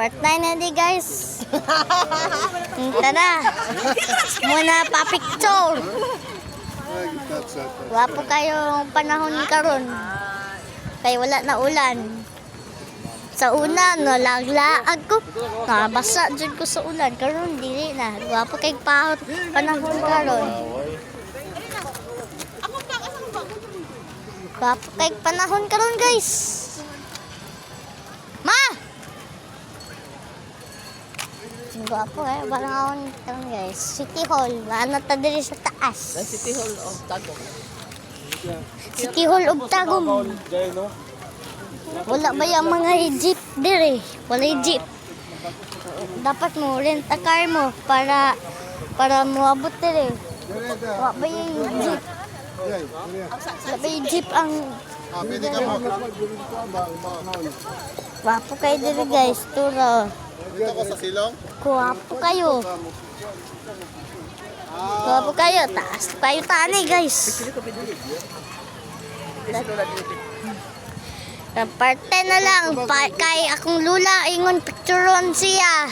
Part 9 na di guys. Tara. Muna pa-picture. Wapo kayong panahon karon. Kay wala na ulan. Sa una, nalaglaag ko. Nabasa dyan ko sa ulan. Karon dili na. Wapo kay panahon karon. Wapo kay panahon karon guys. Ma! Gwapo parang ako nito guys. City Hall, ano ta diri sa taas. City Hall of Tagum. City Hall of Tagum. Wala ba yung mga jeep diri? Wala yung jeep. Dapat mo rent a car mo para moabot diri. Wala ba yung jeep? Wala ba yung jeep ang Wapo kayo diri guys, turo. Dito ko sa silong. Kuwapo kayo. Kuwapo kayo. Taas tayo tani guys. Parte na lang. Kay akong lula, ingon pictureon siya.